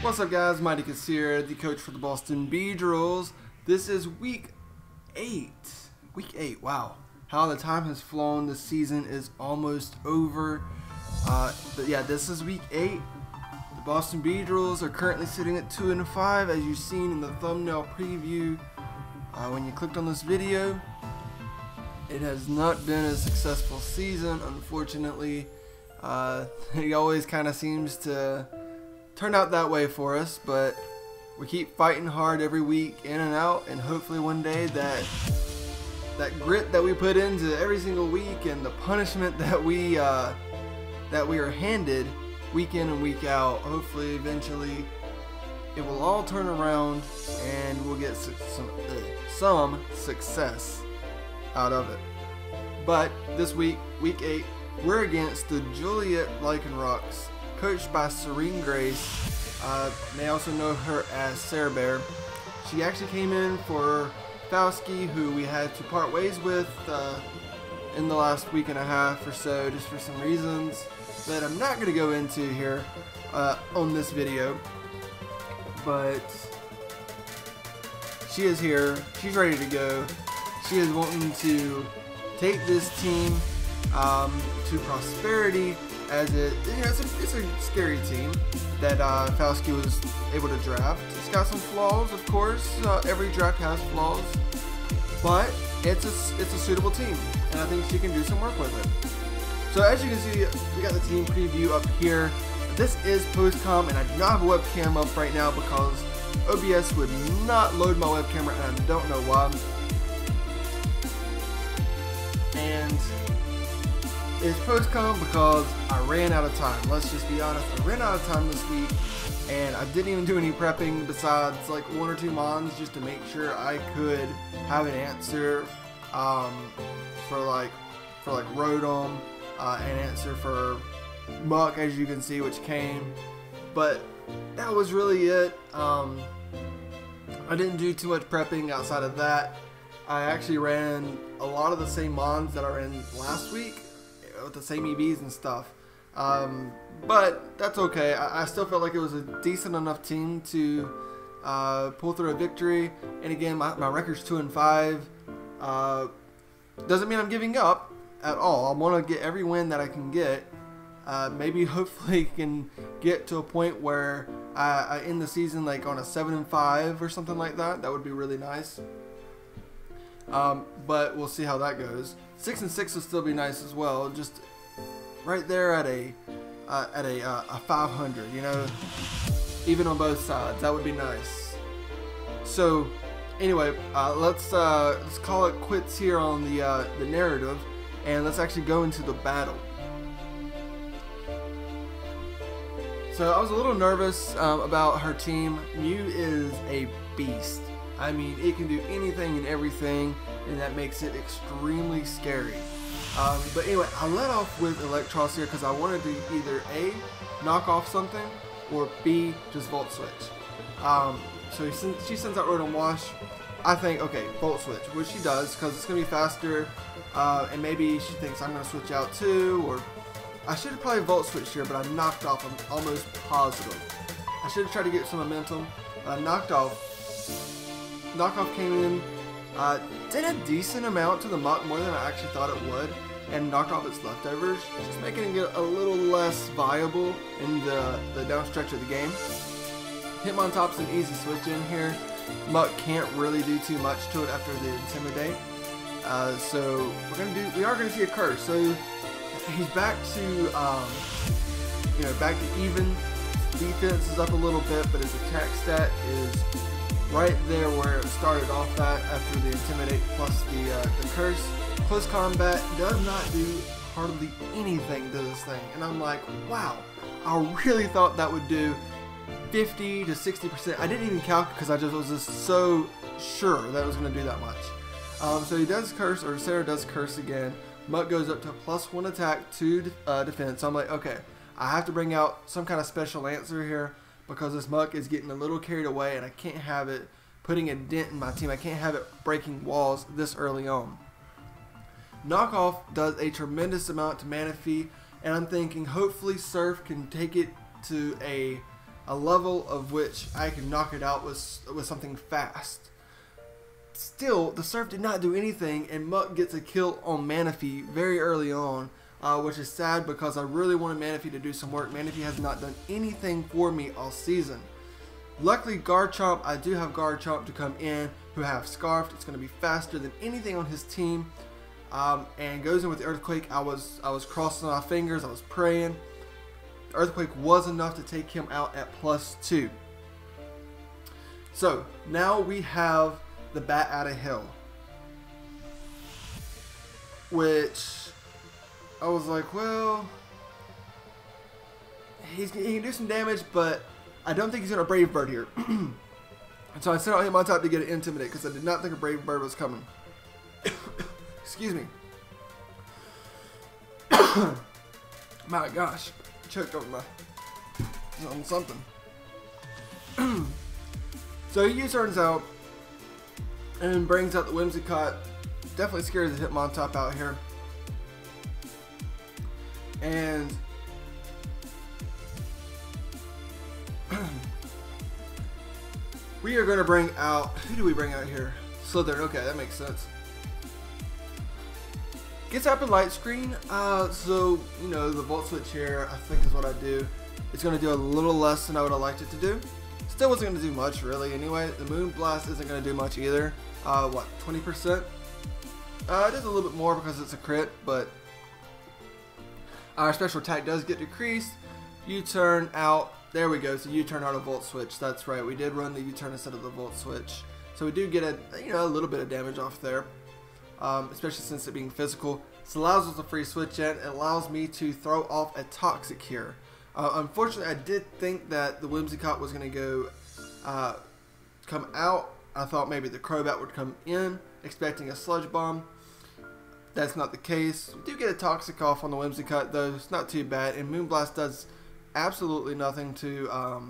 What's up guys, Miticus here, the coach for the Boston Beedrills. This is week 8. Week 8, wow. How the time has flown, the season is almost over. But yeah, this is week 8. The Boston Beedrills are currently sitting at 2-5 as you've seen in the thumbnail preview when you clicked on this video. It has not been a successful season, unfortunately. It always kind of seems to turn out that way for us, but we keep fighting hard every week in and out, and hopefully one day that grit that we put into every single week and the punishment that we are handed week in and week out, hopefully eventually it will all turn around and we'll get some success out of it. But this week, week 8, we're against the Joliet Lycanrocs, coached by Serene Grace. May also know her as Sarah Bear. She actually came in for Fauski, who we had to part ways with in the last week and a half or so, just for some reasons that I'm not going to go into here on this video. But she is here. She's ready to go. She is wanting to take this team to prosperity, as it's a scary team that Fauski was able to draft. It's got some flaws, of course. Every draft has flaws, but it's a suitable team, and I think she can do some work with it. So as you can see, we got the team preview up here. This is post-com, and I do not have a webcam up right now because OBS would not load my webcam, and I don't know why. And it's post-com because I ran out of time. Let's just be honest, I ran out of time this week, and I didn't even do any prepping besides like 1 or 2 mons just to make sure I could have an answer for like Rotom, an answer for Muck, as you can see, which came. But that was really it. I didn't do too much prepping outside of that. I actually ran a lot of the same mons that I ran last week with the same EVs and stuff, but that's okay. I still felt like it was a decent enough team to pull through a victory. And again, my record's 2-5. Doesn't mean I'm giving up at all. I want to get every win that I can get. Maybe hopefully can get to a point where I end the season like on a 7-5 or something like that. That would be really nice. But we'll see how that goes. 6-6 would still be nice as well. Just right there at a 500, you know, even on both sides. That would be nice. So anyway, let's call it quits here on the narrative, and let's actually go into the battle. So I was a little nervous about her team. Mew is a beast. I mean, it can do anything and everything, and that makes it extremely scary. But anyway, I let off with Electros here because I wanted to either A, knock off something, or B, just Volt Switch. So she sends out Rotom Wash. I think, okay, Volt Switch, which she does because it's going to be faster, and maybe she thinks I'm going to switch out too, or I should have probably Volt Switched here, but I knocked off. I'm almost positive. I should have tried to get some momentum, but I knocked off. Knockoff came in, did a decent amount to the Muck, more than I actually thought it would, and knocked off its leftovers, just making it a little less viable in the downstretch of the game. Hitmontop's an easy switch in here. Muck can't really do too much to it after the Intimidate, so we are gonna see a curse. So he's back to back to even. Defense is up a little bit, but his attack stat is right there where it started off at after the Intimidate plus the Curse. Close Combat does not do hardly anything to this thing, and I'm like, wow, I really thought that would do 50 to 60%. I didn't even calculate because I was just so sure that it was going to do that much. So he does Curse, or Sarah does Curse again. Muck goes up to +1 attack, 2 defense. So I'm like, okay, I have to bring out some kind of special answer here, because this Muck is getting a little carried away and I can't have it putting a dent in my team. I can't have it breaking walls this early on. Knockoff does a tremendous amount to Manaphy, and I'm thinking hopefully Surf can take it to a a level of which I can knock it out with something fast. Still, the Surf did not do anything, and Muck gets a kill on Manaphy very early on, which is sad because I really wanted Manaphy to do some work. Manaphy has not done anything for me all season. Luckily, Garchomp, I do have Garchomp to come in, who I have Scarfed. It's going to be faster than anything on his team, and goes in with the Earthquake. I was crossing my fingers, I was praying. The Earthquake was enough to take him out at +2. So, now we have the Bat Out of Hell, which I was like, well, he can do some damage, but I don't think he's going to Brave Bird here. And so I sent out Hitmontop to get an Intimidate because I did not think a Brave Bird was coming. Excuse me. My gosh, choked on something. So he U-turns out and brings out the Whimsicott. Definitely scares the Hitmontop out here. And we are going to bring out, who do we bring out here? Slytherin, okay, that makes sense. Gets up in Light Screen, so, you know, the Volt Switch here, I think is what I do. It's going to do a little less than I would have liked it to do. Still wasn't going to do much, really, anyway. The Moon Blast isn't going to do much either. What, 20%? It is a little bit more because it's a crit, but our special attack does get decreased. U-turn out. There we go. So U-turn out of Volt Switch. That's right. We did run the U-turn instead of the Volt Switch. So we do get a little bit of damage off there, especially since it being physical. So it allows us a free switch in. It allows me to throw off a Toxic here. Unfortunately, I did think that the Whimsicott was going to go come out. I thought maybe the Crobat would come in, expecting a Sludge Bomb. That's not the case. We do get a Toxic off on the Whimsicott, though. It's not too bad. And Moonblast does absolutely nothing to our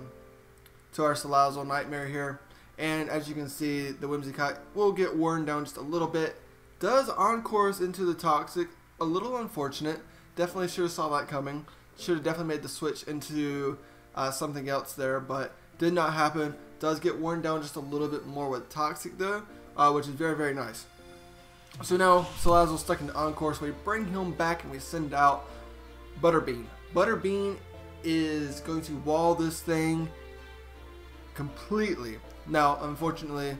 Salazzle Nightmare here. And as you can see, the Whimsicott will get worn down just a little bit. Does Encourse into the Toxic. A little unfortunate. Definitely should have saw that coming. Should have definitely made the switch into something else there, but did not happen. Does get worn down just a little bit more with Toxic though, which is very, very nice. So now Salazzle's stuck in Encore, so we bring him back and we send out Butterbean. Butterbean is going to wall this thing completely. Now, unfortunately,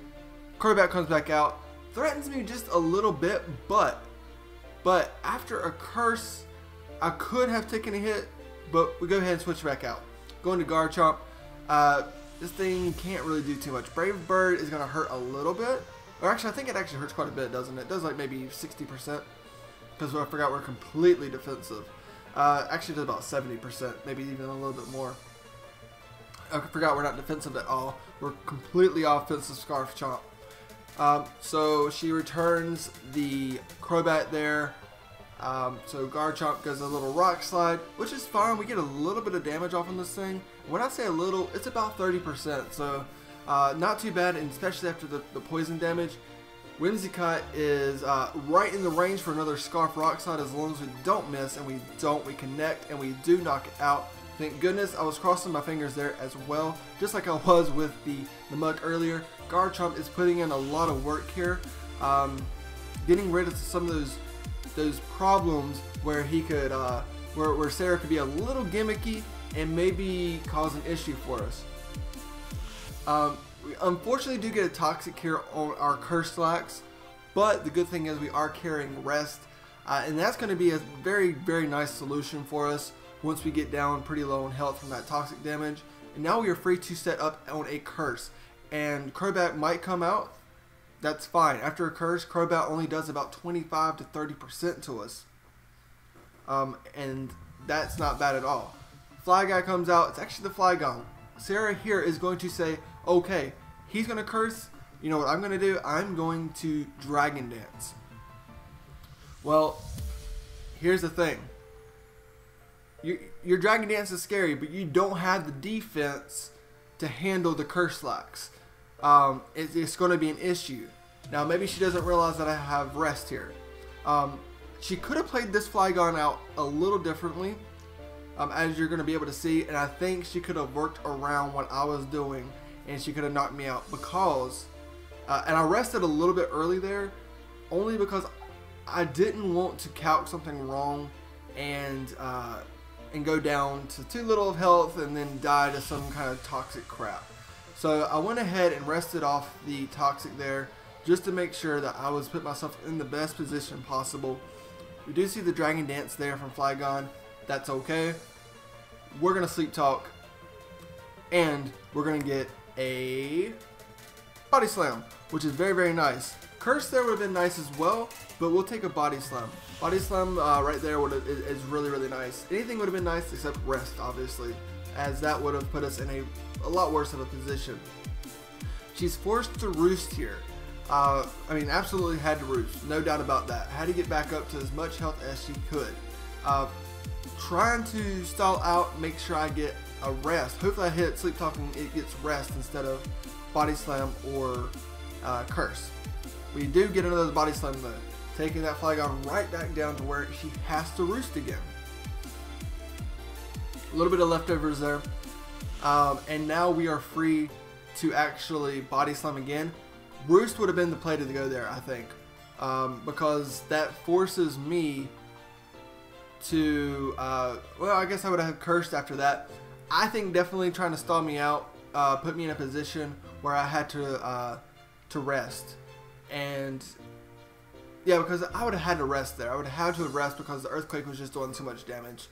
Crobat comes back out, threatens me just a little bit, but after a curse, I could have taken a hit, but we go ahead and switch back out. Going to Garchomp. This thing can't really do too much. Brave Bird is going to hurt a little bit. Or actually, I think it actually hurts quite a bit, doesn't it? It does like maybe 60%. Because I forgot we're completely defensive. Actually, it does about 70%. Maybe even a little bit more. I forgot we're not defensive at all. We're completely offensive Scarf Chomp. So she returns the Crobat there. So Garchomp does a little Rock Slide, which is fine. We get a little bit of damage off on this thing. When I say a little, it's about 30%. So not too bad, and especially after the poison damage. Whimsicott is right in the range for another Scarf Rock Slide as long as we don't miss, and we connect, and we do knock it out. Thank goodness. I was crossing my fingers there as well, just like I was with the Mug earlier. Garchomp is putting in a lot of work here, getting rid of some of those problems where he could, where Sarah could be a little gimmicky and maybe cause an issue for us. We unfortunately do get a Toxic here on our Curse Lax, but the good thing is we are carrying Rest, and that's going to be a very, very nice solution for us once we get down pretty low in health from that Toxic damage. And now we are free to set up on a Curse, and Crobat might come out. That's fine. After a Curse, Crobat only does about 25 to 30% to us, and that's not bad at all. Fly Guy comes out. It's actually the Flygon. Sarah here is going to say, okay, he's going to Curse. You know what I'm going to do? I'm going to Dragon Dance. Well, here's the thing. Your Dragon Dance is scary, but you don't have the defense to handle the Curse Lax. It's going to be an issue. Now, maybe she doesn't realize that I have Rest here. She could have played this Flygon out a little differently. as you're going to be able to see. And I think she could have worked around what I was doing, and she could have knocked me out because, and I rested a little bit early there, only because I didn't want to calc something wrong and go down to too little of health and then die to some kind of toxic crap. So I went ahead and rested off the toxic there just to make sure that I was putting myself in the best position possible. We do see the Dragon Dance there from Flygon. That's okay. We're going to Sleep Talk, and we're going to get a Body Slam, which is very, very nice. Curse there would have been nice as well, but we'll take a Body Slam. Body Slam right there is really, really nice. Anything would have been nice except rest, obviously, as that would have put us in a lot worse of a position. She's forced to roost here. I mean, absolutely had to roost, no doubt about that. Had to get back up to as much health as she could. Trying to stall out, make sure I get a rest. Hopefully I hit Sleep Talk and it gets rest instead of Body Slam or Curse. We do get another Body Slam though, taking that Flygon right back down to where she has to roost again. A little bit of leftovers there. And now we are free to actually Body Slam again. Roost would have been the play to go there, I think, because that forces me to, well, I guess I would have cursed after that. I think definitely trying to stall me out put me in a position where I had to rest. And yeah, because I would have had to rest there. I would have had to rest because the Earthquake was just doing too much damage.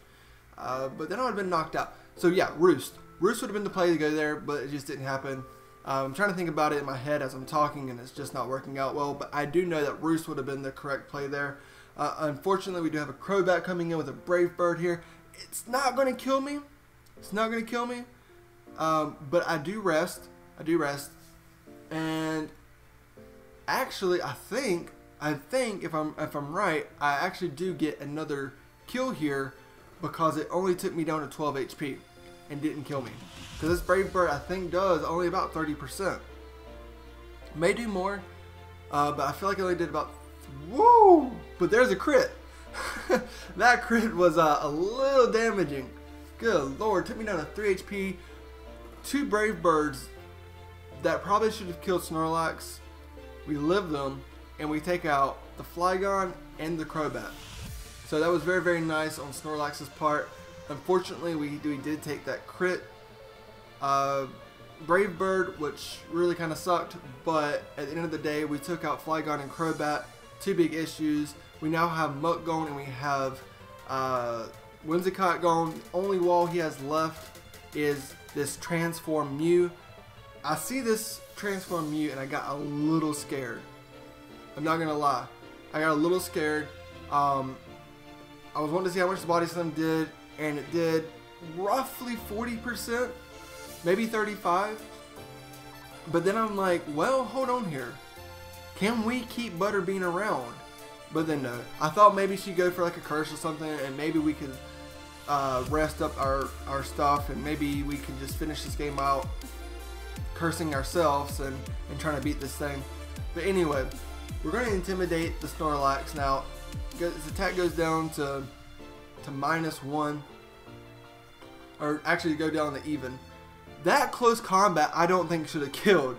But then I would have been knocked out. So yeah, Roost. Roost would have been the play to go there, but it just didn't happen. I'm trying to think about it in my head as I'm talking, and it's just not working out well. But I do know that Roost would have been the correct play there. Unfortunately, we do have a Crobat coming in with a Brave Bird here. It's not going to kill me. It's not going to kill me. But I do rest. I do rest. And actually, I think if I'm right, I actually do get another kill here because it only took me down to 12 HP and didn't kill me. Because this Brave Bird, I think, does only about 30%. May do more, but I feel like I only did about... Woo! But there's a crit. That crit was a little damaging. Good lord, took me down to 3 HP. 2 Brave Birds that probably should have killed Snorlax. We live them, and we take out the Flygon and the Crobat. So that was very, very nice on Snorlax's part. Unfortunately, we did take that crit. Brave Bird, which really kind of sucked, but at the end of the day, we took out Flygon and Crobat. 2 big issues. We now have Muck gone, and we have Whimsicott gone. The only wall he has left is this Transform Mew. I see this Transform Mew, and I got a little scared. I'm not gonna lie, I got a little scared. I was wanting to see how much the Body Slam did, and it did roughly 40%, maybe 35%. But then I'm like, well, hold on here. Can we keep Butterbean around? But then no. I thought maybe she'd go for like a curse or something, and maybe we could rest up our stuff, and maybe we can just finish this game out cursing ourselves and trying to beat this thing. But anyway, we're going to intimidate the Snorlax now. Its attack goes down to -1, or actually go down to even. That close combat I don't think should have killed.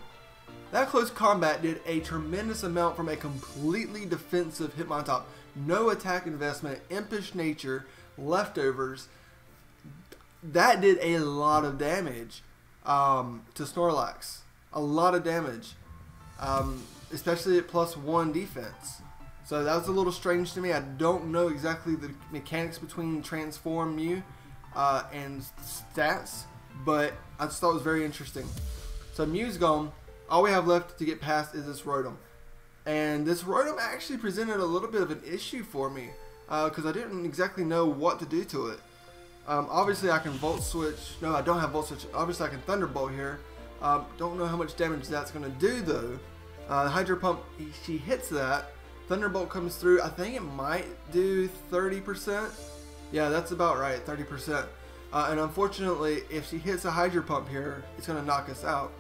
That close combat did a tremendous amount from a completely defensive Hitmontop. No attack investment, impish nature, leftovers. That did a lot of damage to Snorlax. A lot of damage. Especially at +1 defense. So that was a little strange to me. I don't know exactly the mechanics between Transform Mew and stats, but I just thought it was very interesting. So Mew's gone. All we have left to get past is this Rotom. And this Rotom actually presented a little bit of an issue for me because I didn't exactly know what to do to it. Obviously I can Volt Switch. No, I don't have Volt Switch. Obviously I can Thunderbolt here. Don't know how much damage that's going to do though. Hydro Pump, she hits that. Thunderbolt comes through. I think it might do 30%. Yeah, that's about right, 30%. And unfortunately, if she hits a Hydro Pump here, it's going to knock us out.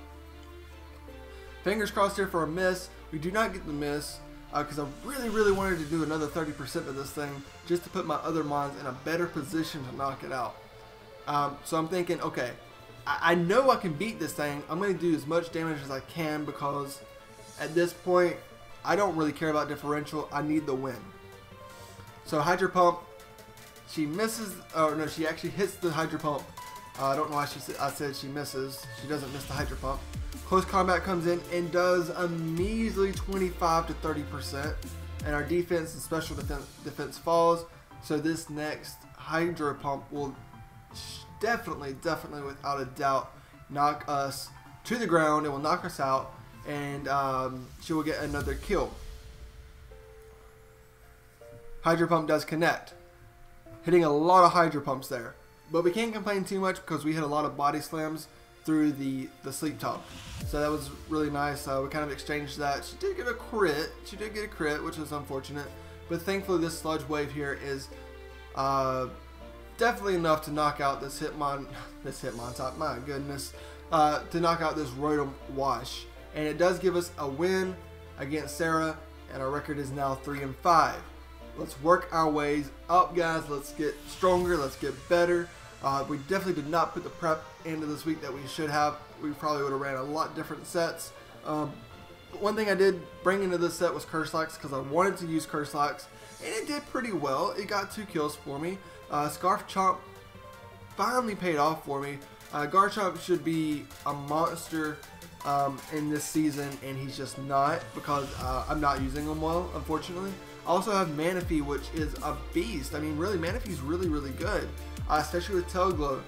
Fingers crossed here for a miss. We do not get the miss because I really, really wanted to do another 30% of this thing just to put my other mons in a better position to knock it out. So I'm thinking, okay, I know I can beat this thing. I'm going to do as much damage as I can because at this point, I don't really care about differential. I need the win. So Hydro Pump, she misses, or no, she actually hits the Hydro Pump. I don't know why I said she misses. She doesn't miss the Hydro Pump. Close Combat comes in and does a measly 25 to 30%. And our defense and special defense falls. So this next Hydro Pump will definitely, without a doubt, knock us to the ground. It will knock us out. And she will get another kill. Hydro Pump does connect. Hitting a lot of Hydro Pumps there. But we can't complain too much because we hit a lot of body slams through the sleep talk. So that was really nice. We kind of exchanged that. She did get a crit. Which was unfortunate. But thankfully this sludge wave here is definitely enough to knock out this Hitmontop. My goodness. To knock out this Rotom Wash. And it does give us a win against Sarah. And our record is now 3-5. Let's work our ways up, guys. Let's get stronger. Let's get better. We definitely did not put the prep into this week that we should have. We probably would have ran a lot different sets. But one thing I did bring into this set was Curse-Locks because I wanted to use Curse-Locks. And it did pretty well. It got 2 kills for me. Scarf Chomp finally paid off for me. Garchomp should be a monster in this season, and he's just not because I'm not using him well, unfortunately. I also have Manaphy, which is a beast. I mean, really, Manaphy's really good, especially with Tail Glow.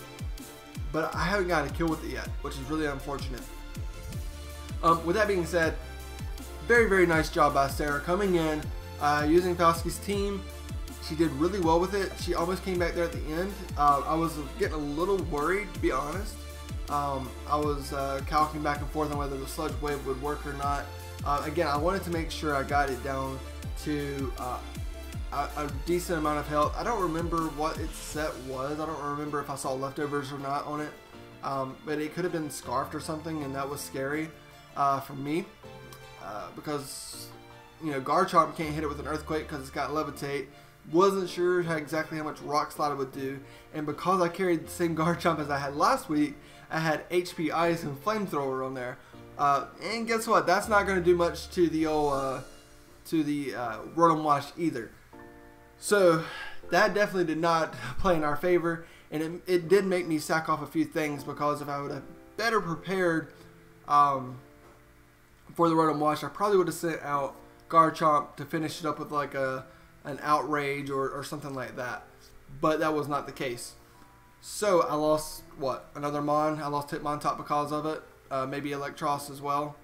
But I haven't gotten a kill with it yet, which is really unfortunate. With that being said, very nice job by Sarah coming in, using Falsky's team. She did really well with it. She almost came back there at the end. I was getting a little worried, to be honest. I was calculating back and forth on whether the sludge wave would work or not. Again, I wanted to make sure I got it down to a decent amount of health. I don't remember what its set was. I don't remember if I saw leftovers or not on it. But it could have been scarfed or something, and that was scary for me. Because, you know, Garchomp can't hit it with an Earthquake because it's got Levitate. Wasn't sure exactly how much Rock Slide it would do. And because I carried the same Garchomp as I had last week, I had HP Ice and Flamethrower on there. And guess what? That's not going to do much to the old... Rotom Wash either. So that definitely did not play in our favor, and it did make me sack off a few things because if I would have better prepared for the Rotom Wash, I probably would have sent out Garchomp to finish it up with like an Outrage or something like that, but that was not the case. So I lost another Mon. I lost Hitmontop because of it, maybe Electros as well.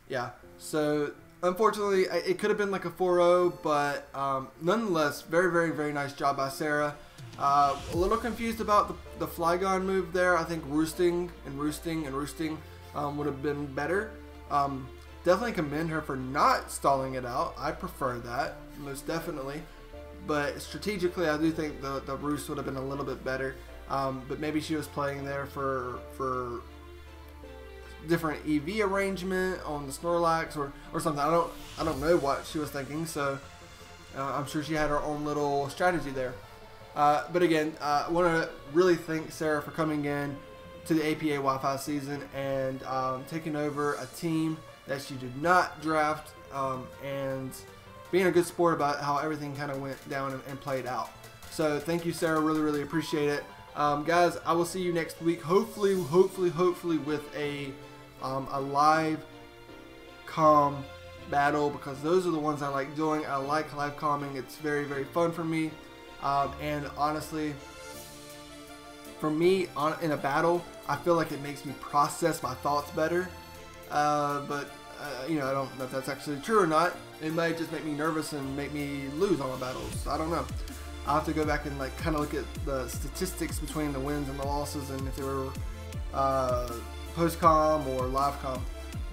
Yeah, so unfortunately, it could have been like a 4-0, but nonetheless, very nice job by Sarah. A little confused about the Flygon move there. I think roosting would have been better. Definitely commend her for not stalling it out. I prefer that, most definitely. But strategically, I do think the roost would have been a little bit better. But maybe she was playing there for different EV arrangement on the Snorlax or something. I don't know what she was thinking, so I'm sure she had her own little strategy there. But again, I want to really thank Sarah for coming in to the APA Wi-Fi season and taking over a team that she did not draft and being a good sport about how everything kind of went down and played out. So thank you, Sarah. Really appreciate it. Guys, I will see you next week. Hopefully with a live calm battle, because those are the ones I like doing. I like live calming. It's very fun for me. And honestly, for me, in a battle, I feel like it makes me process my thoughts better. But you know, I don't know if that's actually true or not. It might just make me nervous and make me lose all my battles. I don't know. I'll have to go back and like kind of look at the statistics between the wins and the losses, and if they were post-com or live-com.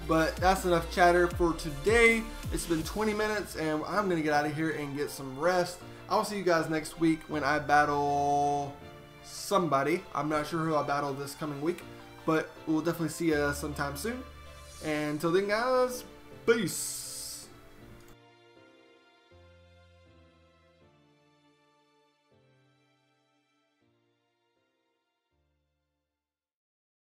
But that's enough chatter for today. It's been 20 minutes, and I'm going to get out of here and get some rest. I'll see you guys next week when I battle somebody. I'm not sure who I'll battle this coming week, but we'll definitely see you sometime soon. And until then, guys, peace.